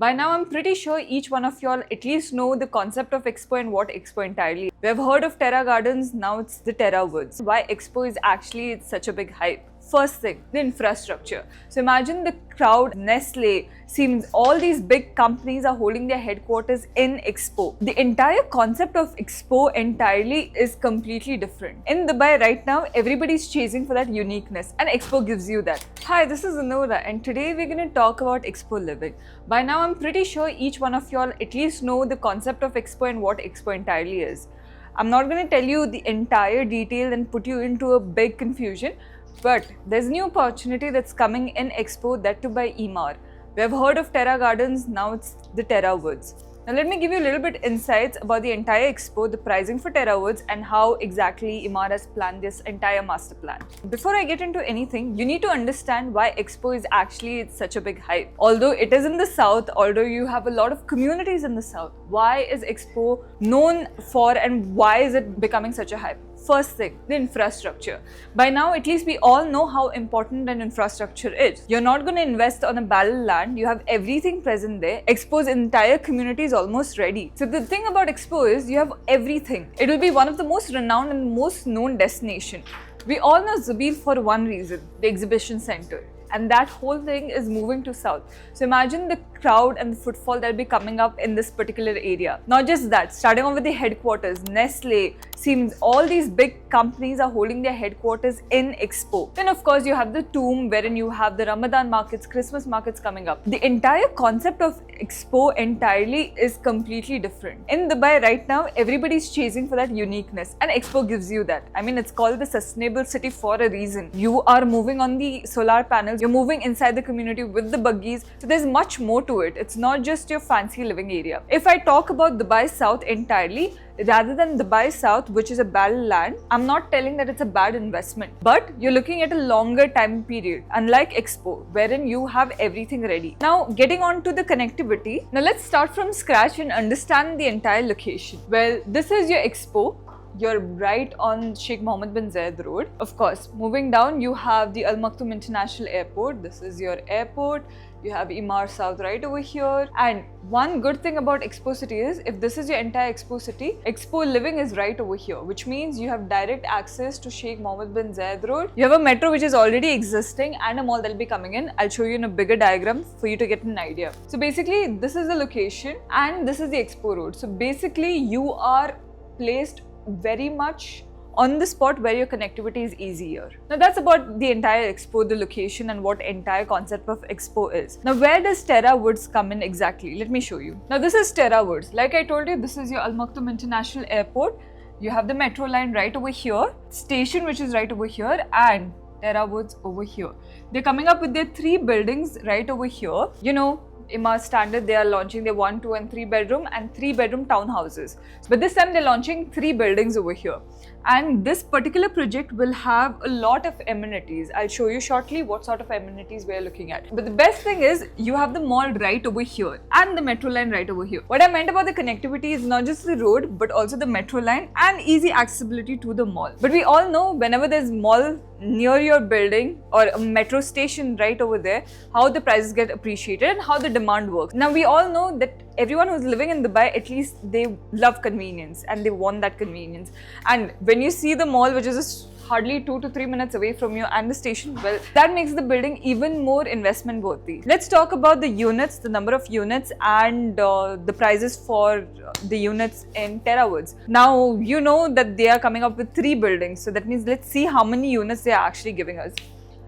By now, I'm pretty sure each one of y'all at least know the concept of Expo and what Expo entirely is. We have heard of Terra Gardens, now it's the Terra Woods. Why Expo is actually such a big hype. First thing, the infrastructure. So imagine the crowd, Nestle, Siemens, all these big companies are holding their headquarters in Expo. The entire concept of Expo entirely is completely different. In Dubai right now, everybody's chasing for that uniqueness and Expo gives you that. Hi, this is Anura and today we're going to talk about Expo living. By now, I'm pretty sure each one of y'all at least know the concept of Expo and what Expo entirely is. I'm not going to tell you the entire detail and put you into a big confusion. But there's a new opportunity that's coming in Expo, that too by Emaar. We have heard of Terra Gardens, now it's the Terra Woods. Now let me give you a little bit insights about the entire Expo, the pricing for Terra Woods and how exactly Emaar has planned this entire master plan. Before I get into anything, you need to understand why Expo is actually such a big hype. Although it is in the south, although you have a lot of communities in the south, why is Expo known for and why is it becoming such a hype? First thing, the infrastructure. By now, at least we all know how important an infrastructure is. You're not going to invest on a barren land. You have everything present there. Expo's entire community is almost ready. So the thing about Expo is you have everything. It will be one of the most renowned and most known destination. We all know Zubair for one reason, the exhibition center. And that whole thing is moving to south. So imagine the crowd and the footfall that will be coming up in this particular area. Not just that, starting off with the headquarters, Nestle, Siemens, all these big companies are holding their headquarters in Expo. Then of course you have the tomb wherein you have the Ramadan markets, Christmas markets coming up. The entire concept of Expo entirely is completely different. In Dubai right now, everybody's chasing for that uniqueness and Expo gives you that. I mean, it's called the sustainable city for a reason. You are moving on the solar panels, you're moving inside the community with the buggies. So there's much more to it. It's not just your fancy living area. If I talk about Dubai South entirely, rather than Dubai South, which is a bad land, I'm not telling that it's a bad investment, but you're looking at a longer time period, unlike Expo, wherein you have everything ready. Now, getting on to the connectivity. Now, let's start from scratch and understand the entire location. Well, this is your Expo. You're right on Sheikh Mohammed bin Zayed Road. Of course, moving down, you have the Al Maktoum International Airport. This is your airport. You have Emaar South right over here. And one good thing about Expo City is, if this is your entire Expo City, Expo Living is right over here, which means you have direct access to Sheikh Mohammed bin Zayed Road. You have a metro which is already existing and a mall that will be coming in. I'll show you in a bigger diagram for you to get an idea. So basically, this is the location and this is the Expo Road. So basically, you are placed very much on the spot where your connectivity is easier. Now that's about the entire Expo, the location and what entire concept of Expo is. Now where does Terra Woods come in exactly? Let me show you. Now this is Terra Woods. Like I told you, this is your Al Maktoum International Airport. You have the metro line right over here, station which is right over here and Terra Woods over here. They're coming up with their 3 buildings right over here. You know, Emaar standard, they are launching their 1, 2 and 3 bedroom and 3 bedroom townhouses. But this time they're launching 3 buildings over here. And this particular project will have a lot of amenities. I'll show you shortly what sort of amenities we're looking at. But the best thing is you have the mall right over here and the metro line right over here. What I meant about the connectivity is not just the road but also the metro line and easy accessibility to the mall. But we all know whenever there's mall near your building or a metro station right over there, how the prices get appreciated and how the demand works. Now we all know that everyone who's living in Dubai, at least they love convenience and they want that convenience. And when you see the mall, which is just hardly 2 to 3 minutes away from you and the station, well, that makes the building even more investment worthy. Let's talk about the units, the number of units and the prices for the units in Terra Woods. Now, you know that they are coming up with 3 buildings. So that means let's see how many units they are actually giving us.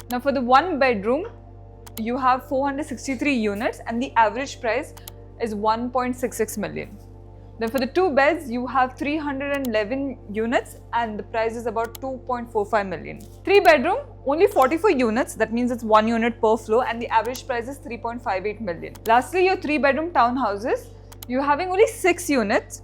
Now for the 1 bedroom, you have 463 units and the average price is 1.66 million. Then for the 2 beds, you have 311 units and the price is about 2.45 million. 3 bedroom, only 44 units, that means it's 1 unit per floor and the average price is 3.58 million. Lastly, your 3 bedroom townhouses, you're having only 6 units,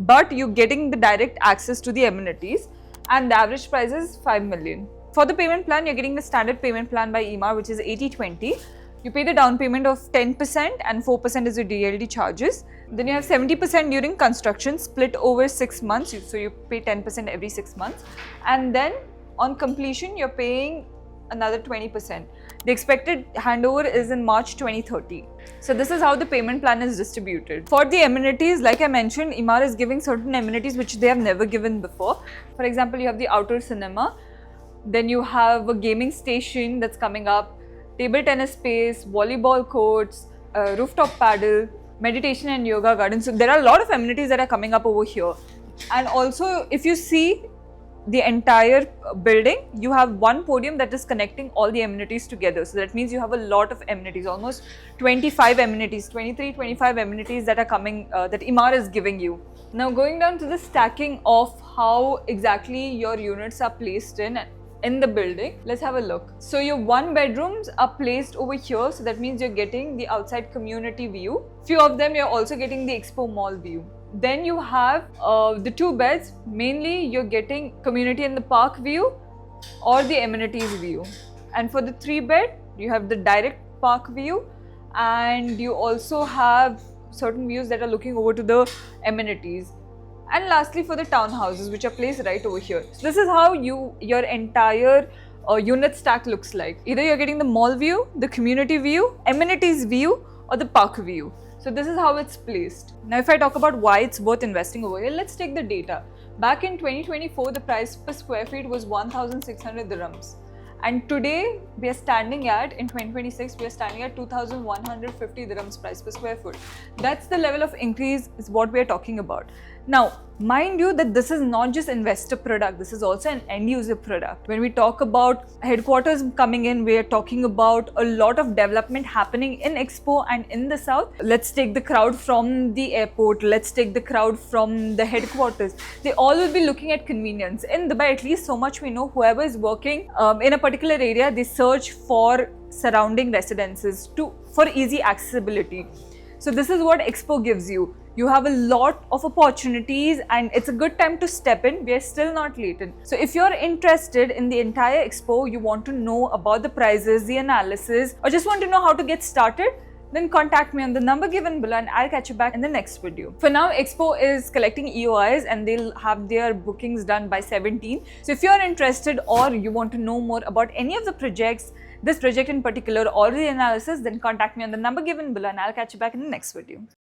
but you're getting the direct access to the amenities and the average price is 5 million. For the payment plan, you're getting the standard payment plan by Emaar, which is 80-20. You pay the down payment of 10% and 4% is your DLD charges. Then you have 70% during construction, split over 6 months. So you pay 10% every 6 months. And then on completion, you're paying another 20%. The expected handover is in March 2030. So this is how the payment plan is distributed. For the amenities, like I mentioned, Emaar is giving certain amenities which they have never given before. For example, you have the outdoor cinema, then you have a gaming station that's coming up, table tennis space, volleyball courts, rooftop paddle, meditation and yoga garden. So there are a lot of amenities that are coming up over here. And also, if you see the entire building, you have one podium that is connecting all the amenities together. So that means you have a lot of amenities, almost 25 amenities, 23, 25 amenities that are coming, that Emaar is giving you. Now going down to the stacking of how exactly your units are placed in the building, let's have a look. So your 1 bedrooms are placed over here, so that means you're getting the outside community view. Few of them you're also getting the Expo Mall view. Then you have the 2 beds, mainly you're getting community in the park view or the amenities view. And for the 3 bed, you have the direct park view, and you also have certain views that are looking over to the amenities. And lastly, for the townhouses, which are placed right over here. So this is how your entire unit stack looks like. Either you're getting the mall view, the community view, amenities view, or the park view. So this is how it's placed. Now if I talk about why it's worth investing over here, let's take the data. Back in 2024, the price per square feet was 1,600 dirhams. And today we are standing at, in 2026, we are standing at 2,150 dirhams price per square foot. That's the level of increase is what we are talking about. Now, mind you that this is not just investor product, this is also an end user product. When we talk about headquarters coming in, we are talking about a lot of development happening in Expo and in the south. Let's take the crowd from the airport, let's take the crowd from the headquarters. They all will be looking at convenience. In Dubai, at least so much we know, whoever is working in a particular area, they search for surrounding residences for easy accessibility. So this is what Expo gives you. You have a lot of opportunities and it's a good time to step in. We are still not late in. So if you're interested in the entire Expo, you want to know about the prices, the analysis, or just want to know how to get started, then contact me on the number given below and I'll catch you back in the next video. For now, Expo is collecting EOIs and they'll have their bookings done by 17. So if you're interested or you want to know more about any of the projects, this project in particular or the analysis, then contact me on the number given below and I'll catch you back in the next video.